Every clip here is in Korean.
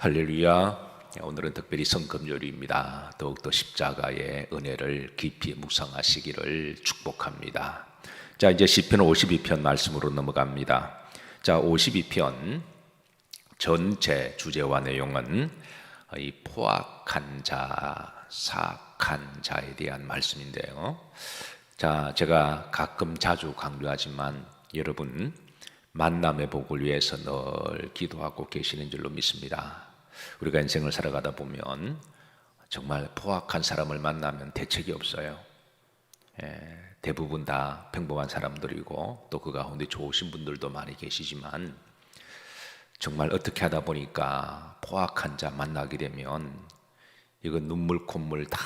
할렐루야. 오늘은 특별히 성금요일입니다. 더욱더 십자가의 은혜를 깊이 묵상하시기를 축복합니다. 자, 이제 시편 52편 말씀으로 넘어갑니다. 자, 52편 전체 주제와 내용은 이 포악한 자, 사악한 자에 대한 말씀인데요. 자, 제가 가끔 자주 강조하지만 여러분 만남의 복을 위해서 늘 기도하고 계시는 줄로 믿습니다. 우리가 인생을 살아가다 보면 정말 포악한 사람을 만나면 대책이 없어요. 대부분 다 평범한 사람들이고 또 그 가운데 좋으신 분들도 많이 계시지만 정말 어떻게 하다 보니까 포악한 자 만나게 되면 이건 눈물 콧물 다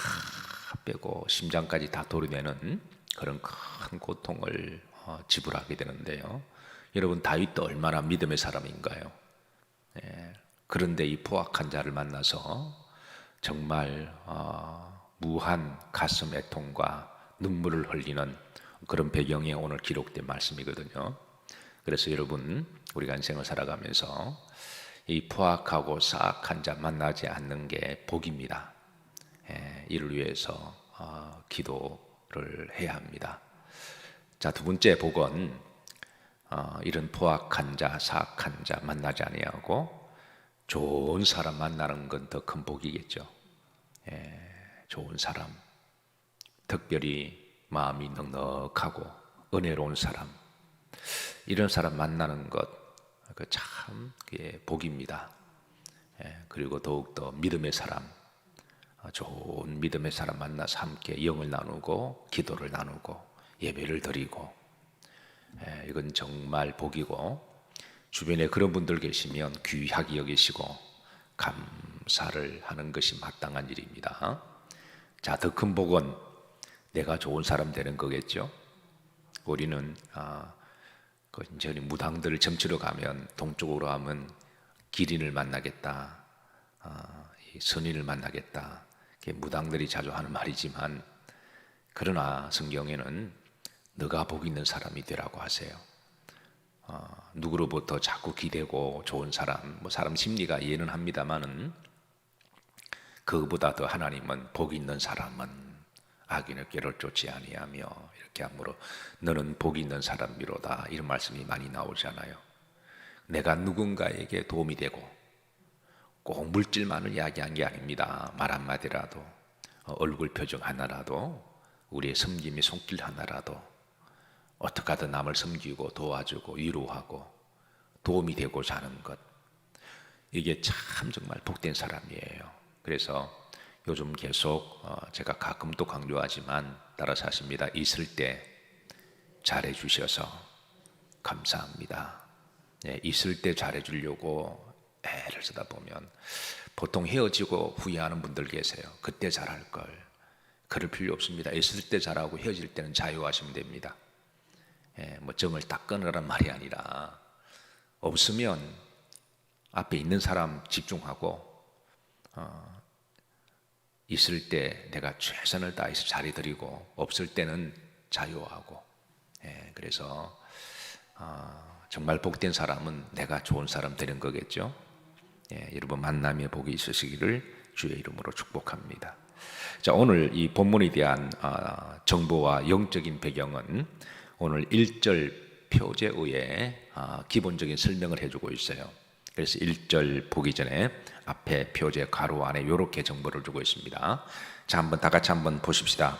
빼고 심장까지 다 도려내는 그런 큰 고통을 지불하게 되는데요. 여러분 다윗도 얼마나 믿음의 사람인가요? 그런데 이 포악한 자를 만나서 정말 무한 가슴 애통과 눈물을 흘리는 그런 배경에 오늘 기록된 말씀이거든요. 그래서 여러분 우리가 인생을 살아가면서 이 포악하고 사악한 자 만나지 않는 게 복입니다. 이를 위해서 기도를 해야 합니다. 자, 두 번째 복은 이런 포악한 자, 사악한 자 만나지 아니하고 좋은 사람 만나는 건 더 큰 복이겠죠. 좋은 사람, 특별히 마음이 넉넉하고 은혜로운 사람, 이런 사람 만나는 것, 참 복입니다. 그리고 더욱더 믿음의 사람, 좋은 믿음의 사람 만나서 함께 영을 나누고 기도를 나누고 예배를 드리고, 이건 정말 복이고, 주변에 그런 분들 계시면 귀하게 여기시고 감사를 하는 것이 마땅한 일입니다. 자, 더 큰 복은 내가 좋은 사람 되는 거겠죠. 우리는 이제 무당들을 점치러 가면 동쪽으로 하면 기린을 만나겠다, 선인을 만나겠다, 무당들이 자주 하는 말이지만, 그러나 성경에는 너가 복 있는 사람이 되라고 하세요. 누구로부터 자꾸 기대고 좋은 사람, 사람 심리가 이해는 합니다만은 그보다 더 하나님은 복 있는 사람은 악인의 꾀를 쫓지 아니하며 이렇게 하므로 너는 복 있는 사람이로다, 이런 말씀이 많이 나오잖아요. 내가 누군가에게 도움이 되고 꼭 물질만을 이야기한 게 아닙니다. 말 한마디라도, 얼굴 표정 하나라도, 우리의 섬김의 손길 하나라도 어떻게 하든 남을 섬기고 도와주고 위로하고 도움이 되고자 하는 것, 이게 참 정말 복된 사람이에요. 그래서 요즘 계속 제가 가끔 또 강조하지만 따라서 하십니다. 있을 때 잘해 주셔서 감사합니다. 있을 때 잘해 주려고 애를 쓰다 보면 보통 헤어지고 후회하는 분들 계세요. 그때 잘할 걸. 그럴 필요 없습니다. 있을 때 잘하고 헤어질 때는 자유하시면 됩니다. 정을 딱 끊으란 말이 아니라 없으면 앞에 있는 사람 집중하고 있을 때 내가 최선을 다해서 잘해드리고 없을 때는 자유하고, 그래서 정말 복된 사람은 내가 좋은 사람 되는 거겠죠. 여러분 만남의 복이 있으시기를 주의 이름으로 축복합니다. 자, 오늘 이 본문에 대한 정보와 영적인 배경은 오늘 1절 표제의에 기본적인 설명을 해주고 있어요. 그래서 1절 보기 전에 앞에 표제 가로 안에 이렇게 정보를 주고 있습니다. 자, 한번 다 같이 한번 보십시다.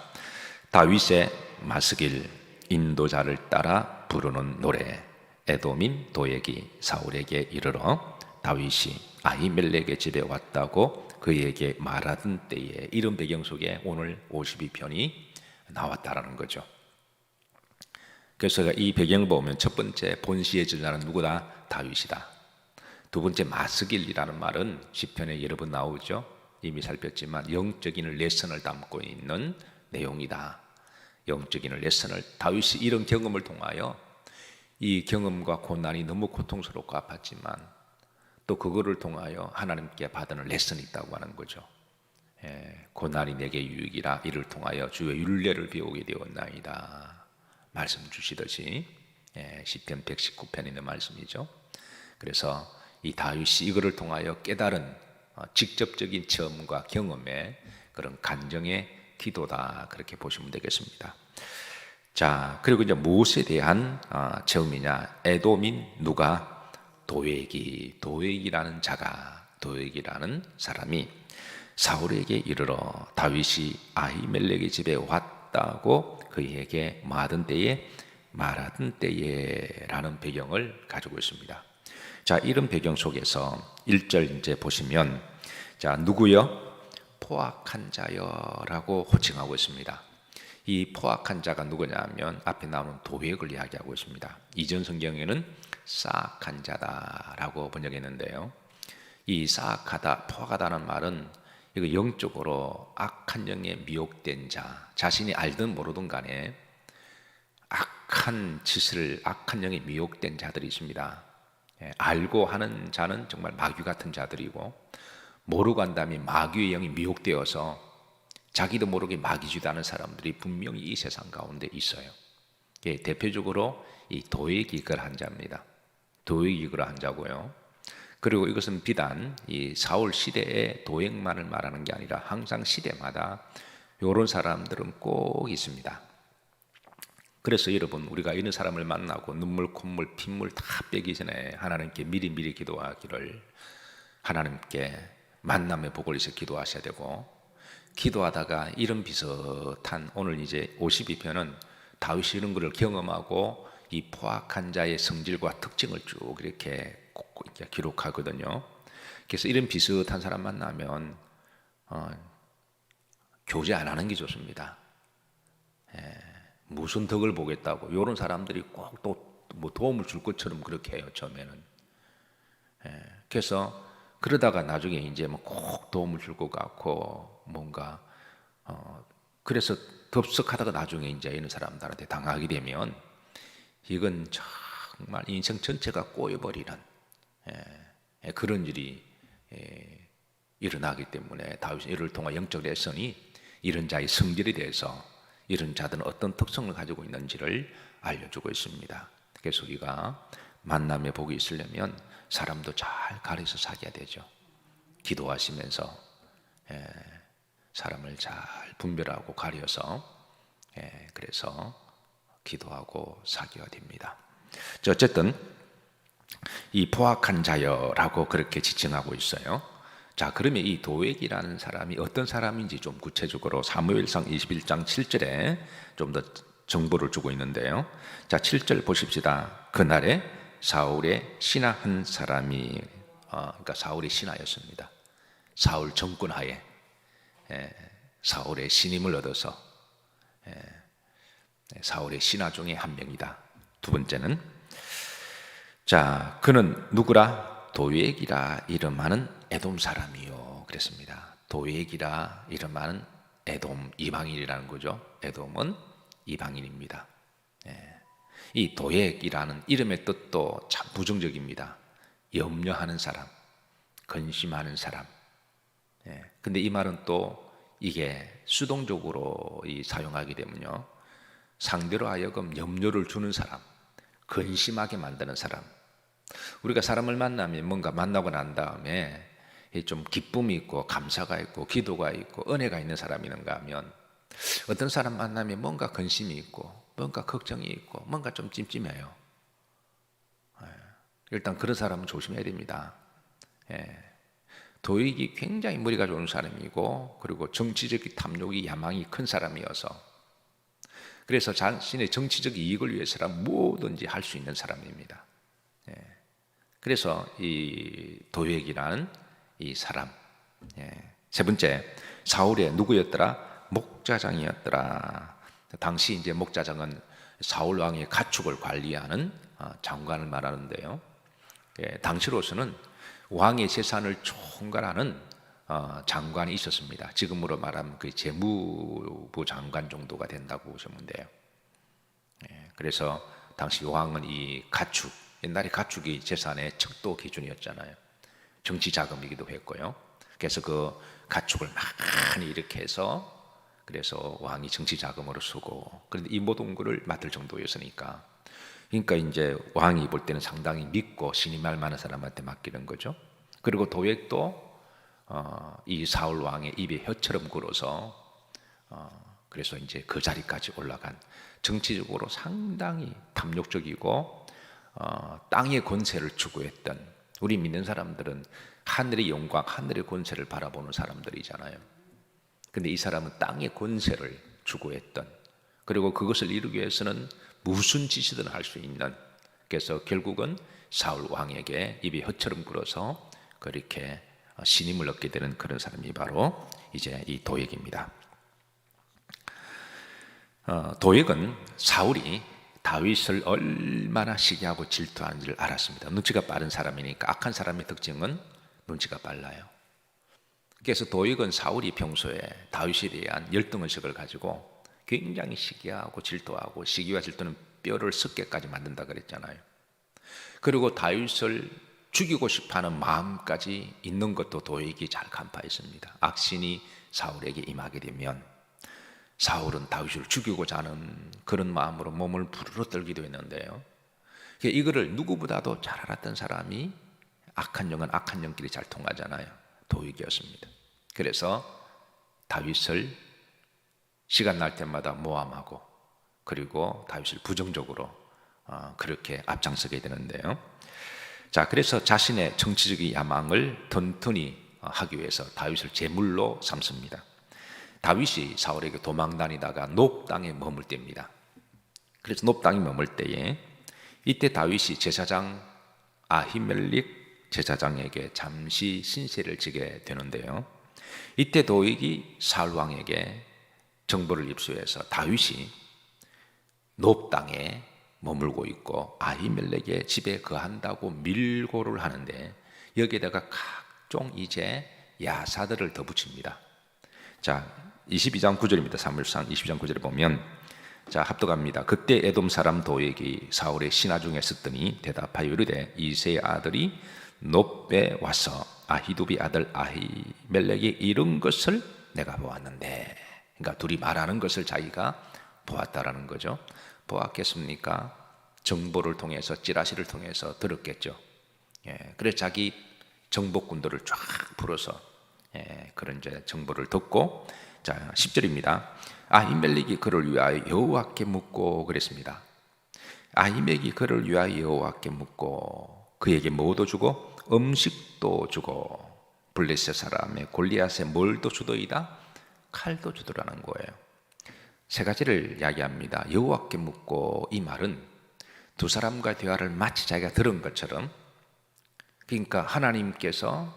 다윗의 마스길, 인도자를 따라 부르는 노래. 에돔인 도액이 사울에게 이르러 다윗이 아히멜렉의 집에 왔다고 그에게 말하던 때에, 이런 배경 속에 오늘 52편이 나왔다라는 거죠. 그래서 이 배경을 보면 첫 번째 본시의 저자는 누구다? 다윗이다. 두 번째 마스길이라는 말은 시편에 여러 번 나오죠. 이미 살폈지만 영적인 레슨을 담고 있는 내용이다. 영적인 레슨을, 다윗이 이런 경험을 통하여 이 경험과 고난이 너무 고통스럽고 아팠지만 또 그거를 통하여 하나님께 받은 레슨이 있다고 하는 거죠. 고난이 내게 유익이라 이를 통하여 주의 율례를 배우게 되었나이다 말씀 주시듯이, 시편 119편에 있는 말씀이죠. 그래서 이 다윗이 이거를 통하여 깨달은 직접적인 체험과 경험의 그런 간정의 기도다, 그렇게 보시면 되겠습니다. 자, 그리고 이제 무엇에 대한 체험이냐? 에돔인 누가 도액이라는 사람이 사울에게 이르러 다윗이 아히멜렉의 집에 왔다고 그에게 말하던 때에라는 배경을 가지고 있습니다. 자, 이런 배경 속에서 1절 이제 보시면, 자, 누구여? 포악한 자여라고 호칭하고 있습니다. 이 포악한 자가 누구냐 하면 앞에 나오는 도액을 이야기하고 있습니다. 이전 성경에는 사악한 자다라고 번역했는데요. 이 사악하다, 포악하다는 말은 이거 영적으로 악한 영에 미혹된 자, 자신이 알든 모르든 간에 악한 영에 미혹된 자들이 있습니다. 알고 하는 자는 정말 마귀 같은 자들이고, 모르고 한다면 마귀의 영이 미혹되어서 자기도 모르게 마귀짓하는 사람들이 분명히 이 세상 가운데 있어요. 대표적으로 이 도액이 그러한 자입니다. 도액이 그러한 자고요. 그리고 이것은 비단 이 사울 시대의 도액만을 말하는 게 아니라 항상 시대마다 이런 사람들은 꼭 있습니다. 그래서 여러분, 우리가 이런 사람을 만나고 눈물, 콧물, 핏물 다 빼기 전에 하나님께 미리 기도하기를, 하나님께 만남의 복을 위해서 기도하셔야 되고, 기도하다가 이런 비슷한, 오늘 이제 52편은 다윗이 이런 것을 경험하고 이 포악한 자의 성질과 특징을 쭉 이렇게 기록하거든요. 그래서 이런 비슷한 사람 만나면 교제 안 하는 게 좋습니다. 무슨 덕을 보겠다고 이런 사람들이 꼭 또 뭐 도움을 줄 것처럼 그렇게 해요, 처음에는. 그래서 그러다가 나중에 이제 뭐 꼭 도움을 줄 것 같고 뭔가 그래서 덥석하다가 나중에 이제 이런 사람들한테 당하게 되면 이건 정말 인생 전체가 꼬여버리는 그런 일이 일어나기 때문에 다윗은 이를 통해 영적 레슨이 이런 자의 성질에 대해서, 이런 자들은 어떤 특성을 가지고 있는지를 알려주고 있습니다. 그래서 우리가 만남의 복이 있으려면 사람도 잘 가려서 사귀어야 되죠. 기도하시면서 사람을 잘 분별하고 가려서 그래서 기도하고 사귀어야 됩니다. 어쨌든 이 포악한 자여라고 그렇게 지칭하고 있어요. 자, 그러면 이 도액이라는 사람이 어떤 사람인지 좀 구체적으로 사무엘상 21장 7절에 좀 더 정보를 주고 있는데요. 자, 7절 보십시다. 그날에 사울의 신하 한 사람이 그러니까 사울의 신하였습니다. 사울 정권 하에 사울의 신임을 얻어서 사울의 신하 중에 한 명이다. 두 번째는, 자, 그는 누구라? 도액이라 이름하는 에돔 사람이요, 그랬습니다. 도액이라 이름하는 에돔, 이방인이라는 거죠. 에돔은 이방인입니다. 이 도액이라는 이름의 뜻도 참 부정적입니다. 염려하는 사람, 근심하는 사람. 근데 이 말은 또 이게 수동적으로 사용하게 되면요, 상대로 하여금 염려를 주는 사람, 근심하게 만드는 사람. 우리가 사람을 만나면 뭔가 만나고 난 다음에 좀 기쁨이 있고 감사가 있고 기도가 있고 은혜가 있는 사람이 있는가 하면, 어떤 사람 만나면 뭔가 근심이 있고 뭔가 걱정이 있고 뭔가 좀 찜찜해요. 일단 그런 사람은 조심해야 됩니다. 도익이 굉장히 머리가 좋은 사람이고, 그리고 정치적 탐욕이 야망이 큰 사람이어서, 그래서 자신의 정치적 이익을 위해서라면 뭐든지 할 수 있는 사람입니다. 그래서 이 도액이라는 이 사람. 세 번째, 사울의 누구였더라? 목자장이었더라. 당시 이제 목자장은 사울 왕의 가축을 관리하는 장관을 말하는데요. 당시로서는 왕의 재산을 총괄하는 장관이 있었습니다. 지금으로 말하면 그 재무부 장관 정도가 된다고 보시면 돼요. 그래서 당시 왕은 이 가축, 옛날에 가축이 재산의 척도 기준이었잖아요. 정치 자금이기도 했고요. 그래서 그 가축을 많이 이렇게 해서, 그래서 왕이 정치 자금으로 쓰고, 그런데 이 모든 것을 맡을 정도였으니까, 그러니까 이제 왕이 볼 때는 상당히 믿고 신임할 만한 사람한테 맡기는 거죠. 그리고 도액도 이 사울 왕의 입에 혀처럼 굴어서 그래서 이제 그 자리까지 올라간, 정치적으로 상당히 탐욕적이고 땅의 권세를 추구했던, 우리 믿는 사람들은 하늘의 영광, 하늘의 권세를 바라보는 사람들이잖아요. 근데 이 사람은 땅의 권세를 추구했던, 그리고 그것을 이루기 위해서는 무슨 짓이든 할 수 있는, 그래서 결국은 사울 왕에게 입이 혀처럼 굴어서 그렇게 신임을 얻게 되는 그런 사람이 바로 이제 이 도액입니다. 도액은 사울이 다윗을 얼마나 시기하고 질투하는지를 알았습니다. 눈치가 빠른 사람이니까. 악한 사람의 특징은 눈치가 빨라요. 그래서 도액은 사울이 평소에 다윗에 대한 열등의식을 가지고 굉장히 시기하고 질투하고, 시기와 질투는 뼈를 썩게까지 만든다 그랬잖아요. 그리고 다윗을 죽이고 싶어하는 마음까지 있는 것도 도액이 잘 간파했습니다. 악신이 사울에게 임하게 되면 사울은 다윗을 죽이고자 하는 그런 마음으로 몸을 부르르 떨기도 했는데요, 이거를 누구보다도 잘 알았던 사람이, 악한 영은 악한 영끼리 잘 통하잖아요, 도액이었습니다. 그래서 다윗을 시간 날 때마다 모함하고, 그리고 다윗을 부정적으로 그렇게 앞장서게 되는데요. 자, 그래서 자신의 정치적인 야망을 튼튼히 하기 위해서 다윗을 제물로 삼습니다. 다윗이 사울에게 도망 다니다가 높 땅에 머물 때입니다. 그래서 높 땅에 머물 때에 이때 다윗이 제사장 아히멜릭 제사장에게 잠시 신세를 지게 되는데요, 이때 도액이 사울 왕에게 정보를 입수해서 다윗이 높 땅에 머물고 있고 아히멜렉의 집에 거한다고 밀고를 하는데, 여기에다가 각종 이제 야사들을 더 붙입니다. 자, 22장 9절입니다. 사무엘상 22장 9절에 보면, 자, 합독합니다. 그때 에돔 사람 도액이 사울의 신하 중에 있었더니 대답하여 이르되, 이새의 아들이 높에 와서 아히두비 아들 아히멜렉이 이룬 것을 내가 보았는데, 그러니까 둘이 말하는 것을 자기가 보았다라는 거죠. 보았겠습니까? 정보를 통해서, 찌라시를 통해서 들었겠죠. 그래서 자기 정복군들을 쫙 풀어서 그런 이제 정보를 듣고, 자, 10절입니다. 아히멜렉이 그를 위하여 여호와께 묻고 그랬습니다. 아히멜렉이 그를 위하여 여호와께 묻고 그에게 뭐도 주고 음식도 주고 블레셋 사람의 골리앗에 뭘도 주더이다, 칼도 주더라는 거예요. 세 가지를 이야기합니다. 여호와께 묻고, 이 말은 두 사람과 대화를 마치 자기가 들은 것처럼, 그러니까 하나님께서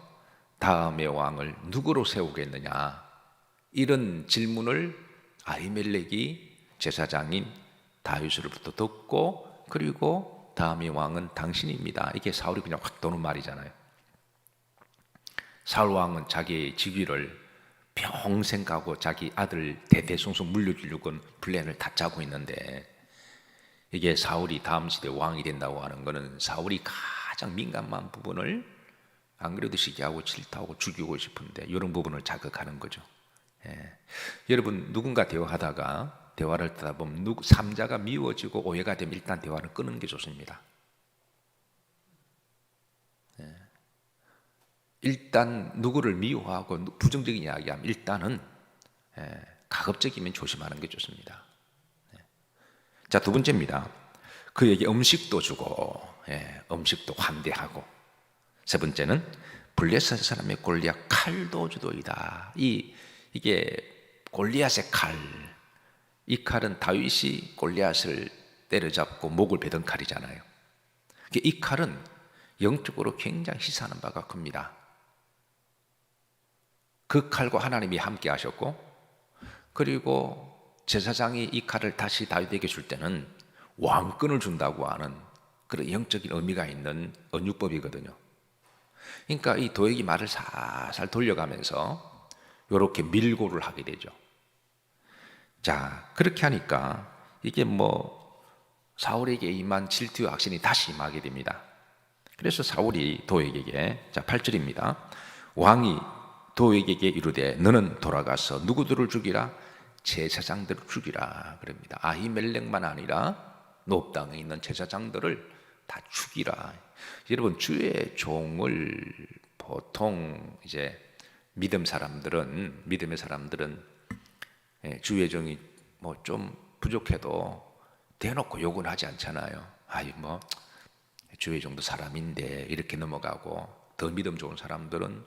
다음의 왕을 누구로 세우겠느냐, 이런 질문을 아히멜렉이 제사장인 다윗으로부터 듣고, 그리고 다음의 왕은 당신입니다, 이게 사울이 그냥 확 도는 말이잖아요. 사울 왕은 자기의 직위를 평생 가고 자기 아들 대대손손 물려주려고 플랜을 다 짜고 있는데, 이게 사울이 다음 시대 왕이 된다고 하는 것은 사울이 가장 민감한 부분을 안 그래도 시기하고 질투하고 죽이고 싶은데 이런 부분을 자극하는 거죠. 여러분, 누군가 대화하다가 대화를 듣다 보면 3자가 미워지고 오해가 되면 일단 대화를 끊는 게 좋습니다. 일단 누구를 미워하고 부정적인 이야기하면 일단은 가급적이면 조심하는 게 좋습니다. 자, 두 번째입니다. 그에게 음식도 주고, 음식도 환대하고, 세 번째는 블레셋 사람의 골리앗 칼도 주도이다. 이게 골리앗의 칼, 이 칼은 다윗이 골리앗을 때려잡고 목을 베던 칼이잖아요. 이 칼은 영적으로 굉장히 시사하는 바가 큽니다. 그 칼과 하나님이 함께 하셨고, 그리고 제사장이 이 칼을 다시 다윗에게 줄 때는 왕권을 준다고 하는 그런 영적인 의미가 있는 언유법이거든요. 그러니까 이 도액이 말을 살살 돌려가면서 이렇게 밀고를 하게 되죠. 자, 그렇게 하니까 이게 사울에게 임한 질투와 악신이 다시 임하게 됩니다. 그래서 사울이 도액에게, 자, 8절입니다. 왕이 도액에게 이르되 너는 돌아가서 누구들을 죽이라? 제사장들을 죽이라 그럽니다. 아히멜렉만 아니라 높 땅에 있는 제사장들을 다 죽이라. 여러분, 주의 종을 보통 이제 믿음의 사람들은 주의 종이 뭐 좀 부족해도 대놓고 욕은 하지 않잖아요. 아이 뭐 주의 종도 사람인데 이렇게 넘어가고, 더 믿음 좋은 사람들은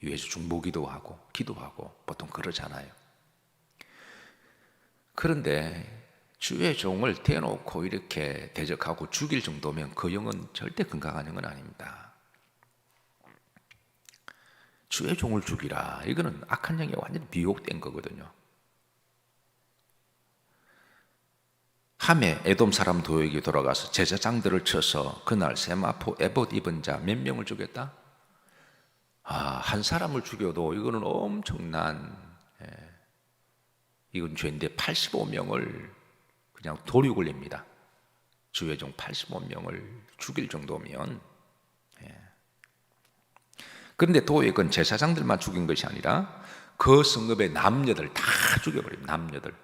유해주 중보기도 하고 기도하고 보통 그러잖아요. 그런데 주의 종을 대놓고 이렇게 대적하고 죽일 정도면 그 영은 절대 건강한 영은 아닙니다. 주의 종을 죽이라, 이거는 악한 영에 완전히 미혹된 거거든요. 함에 에돔 사람 도에게 돌아가서 제사장들을 쳐서 그날 세마포 에봇 입은 자 몇 명을 죽였다? 한 사람을 죽여도 이거는 엄청난, 이건 죄인데 85명을 그냥 도륙을 냅니다. 주의 종 85명을 죽일 정도면. 그런데 도액은 제사장들만 죽인 것이 아니라 그 성읍의 남녀들 다 죽여버립니다. 남녀들,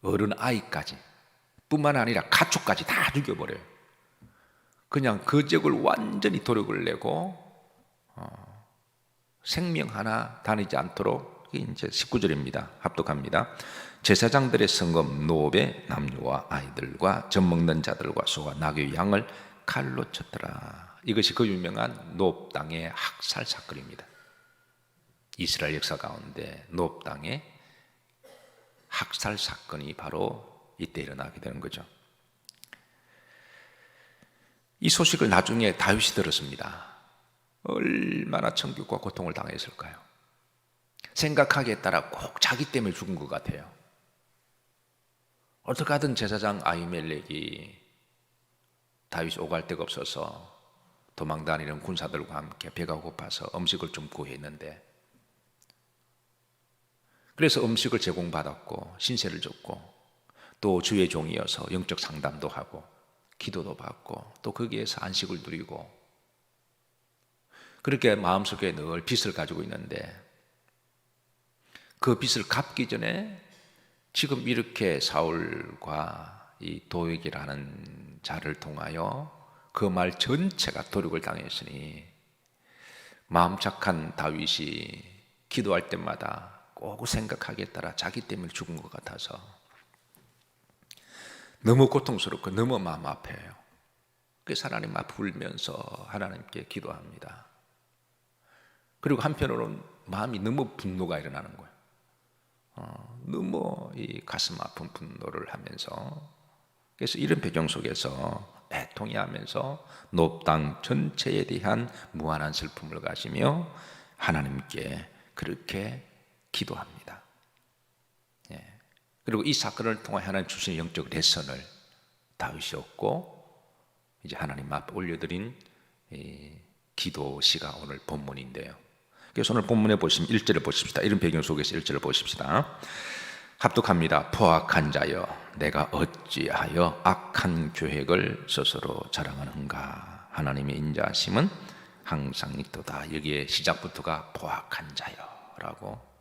어른 아이까지, 뿐만 아니라 가축까지 다 죽여버려요. 그냥 그 지역을 완전히 도륙을 내고 생명 하나 다니지 않도록. 이제 19절입니다. 합독합니다. 제사장들의 성읍 노업의 남녀와 아이들과 젖 먹는 자들과 소와 나귀 양을 칼로 쳤더라. 이것이 그 유명한 노업 땅의 학살 사건입니다. 이스라엘 역사 가운데 노업 땅의 학살 사건이 바로 이때 일어나게 되는 거죠. 이 소식을 나중에 다윗이 들었습니다. 얼마나 천국과 고통을 당했을까요? 생각하기에 따라 꼭 자기 때문에 죽은 것 같아요. 어떻게 하든 제사장 아히멜렉이 다윗이 오갈 데가 없어서 도망다니는 군사들과 함께 배가 고파서 음식을 좀 구했는데, 그래서 음식을 제공받았고 신세를 졌고, 또 주의 종이어서 영적 상담도 하고 기도도 받고 또 거기에서 안식을 누리고, 그렇게 마음속에 늘 빚을 가지고 있는데, 그 빚을 갚기 전에 지금 이렇게 사울과 이 도액이라는 자를 통하여 그 말 전체가 도륙을 당했으니, 마음 착한 다윗이 기도할 때마다 꼭 생각하기에 따라 자기 때문에 죽은 것 같아서 너무 고통스럽고 너무 마음 아파요. 그래서 하나님 앞에 울면서 하나님께 기도합니다. 그리고 한편으로는 마음이 너무 분노가 일어나는 거예요. 너무 이 가슴 아픈 분노를 하면서, 그래서 이런 배경 속에서 애통해 하면서 노업 땅 전체에 대한 무한한 슬픔을 가지며 하나님께 그렇게 기도합니다. 그리고 이 사건을 통해 하나님 주신 영적 레슨을 다윗이 얻고, 이제 하나님 앞에 올려드린 기도 시가 오늘 본문인데요. 그래서 오늘 본문에 보시면 1절을 보십시다. 이런 배경 속에서 1절을 보십시다. 합독합니다. 포악한 자여, 내가 어찌하여 악한 계획을 스스로 자랑하는가? 하나님의 인자하심은 항상 있도다. 여기에 시작부터가 포악한 자여라고.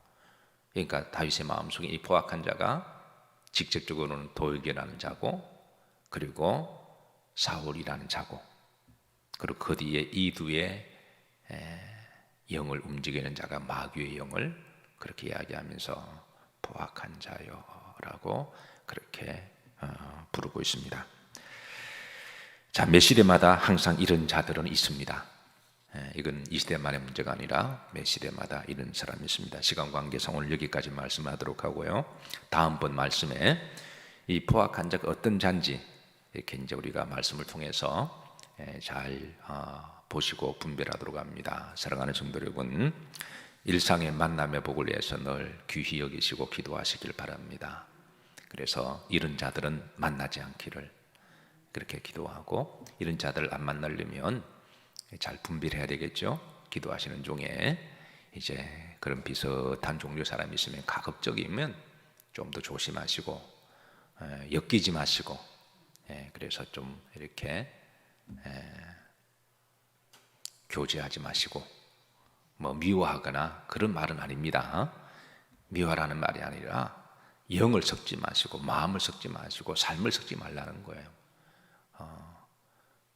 그러니까 다윗의 마음속에 이 포악한 자가 직접적으로는 도액이라는 자고, 그리고 사울이라는 자고, 그리고 그 뒤에 이두의 영을 움직이는 자가 마귀의 영을 그렇게 이야기하면서 포악한 자요라고 그렇게 부르고 있습니다. 자, 매 시대마다 항상 이런 자들은 있습니다. 이건 이 시대만의 문제가 아니라 매 시대마다 이런 사람이 있습니다. 시간 관계상 오늘 여기까지 말씀하도록 하고요. 다음번 말씀에 이 포악한 자가 어떤 자인지 이렇게 이제 우리가 말씀을 통해서 잘 보시고 분별하도록 합니다. 사랑하는 성도 여러분, 일상의 만남의 복을 위해서 늘 귀히 여기시고 기도하시길 바랍니다. 그래서 이런 자들은 만나지 않기를 그렇게 기도하고, 이런 자들을 안 만나려면 잘 분별해야 되겠죠. 기도하시는 중에 이제 그런 비슷한 종류 사람이 있으면 가급적이면 좀 더 조심하시고 엮이지 마시고, 그래서 좀 이렇게 교제하지 마시고, 뭐 미워하거나 그런 말은 아닙니다. 미워라는 말이 아니라 영을 섞지 마시고 마음을 섞지 마시고 삶을 섞지 말라는 거예요.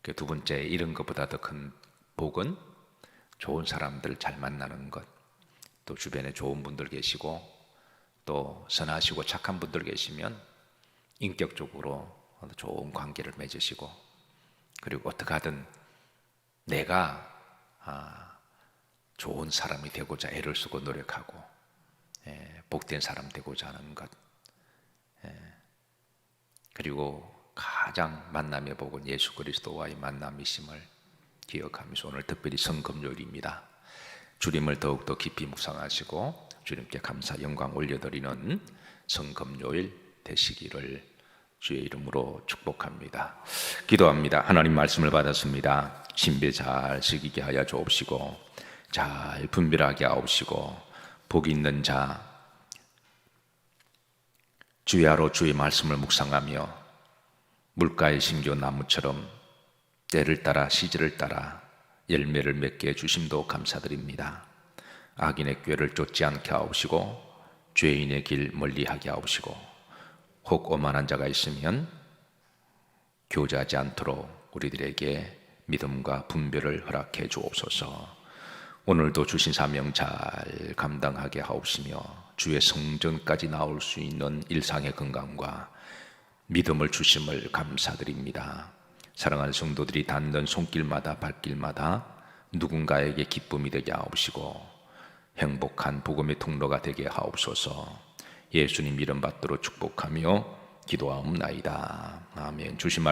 그 두 번째, 이런 것보다 더 큰 복은 좋은 사람들 잘 만나는 것, 또 주변에 좋은 분들 계시고 또 선하시고 착한 분들 계시면 인격적으로 좋은 관계를 맺으시고, 그리고 어떻게 하든 내가 좋은 사람이 되고자 애를 쓰고 노력하고 복된 사람 되고자 하는 것, 그리고 가장 만남의 복은 예수 그리스도와의 만남이심을 기억하면서 오늘 특별히 성금요일입니다. 주님을 더욱더 깊이 묵상하시고 주님께 감사 영광 올려드리는 성금요일 되시기를 주의 이름으로 축복합니다. 기도합니다. 하나님 말씀을 받았습니다. 신배 잘 지키게 하여 주옵시고 잘 분별하게 하옵시고 복 있는 자 주야로 주의 말씀을 묵상하며 물가에 심겨 나무처럼 때를 따라 시절을 따라 열매를 맺게 해주심도 감사드립니다. 악인의 꾀를 쫓지 않게 하옵시고 죄인의 길 멀리하게 하옵시고 혹 오만한 자가 있으면 교제하지 않도록 우리들에게 믿음과 분별을 허락해 주옵소서. 오늘도 주신 사명 잘 감당하게 하옵시며 주의 성전까지 나올 수 있는 일상의 건강과 믿음을 주심을 감사드립니다. 사랑하는 성도들이 닿는 손길마다 발길마다 누군가에게 기쁨이 되게 하옵시고 행복한 복음의 통로가 되게 하옵소서. 예수님 이름 받들어 축복하며 기도하옵나이다. 아멘. 주신 말씀